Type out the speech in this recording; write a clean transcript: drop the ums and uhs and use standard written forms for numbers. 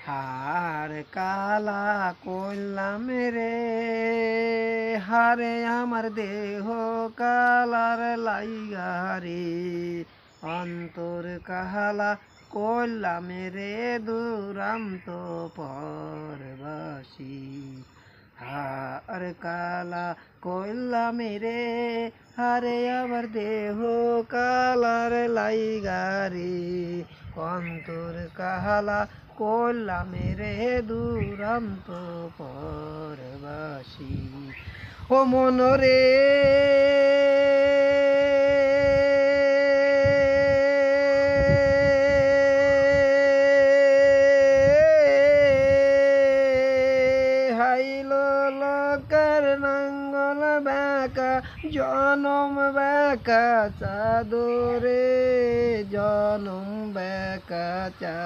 হার কালা করলাম রে, হারে আমার দেহ কালার লাইগা রে, অন্তর কাহালা করলাম রে দুরান্ত পরবাসী। হার কালা করলাম রে, হারে আমার দেহ কালার লাইগা রে, অন্তর কাহালা করলাম রে দুরান্ত পরবাসী। ও মনরে হাইল লকার নাঙ্গল ব্যাকা জনম ব্যাকা চাদরে, জনম ব্যাকা চা।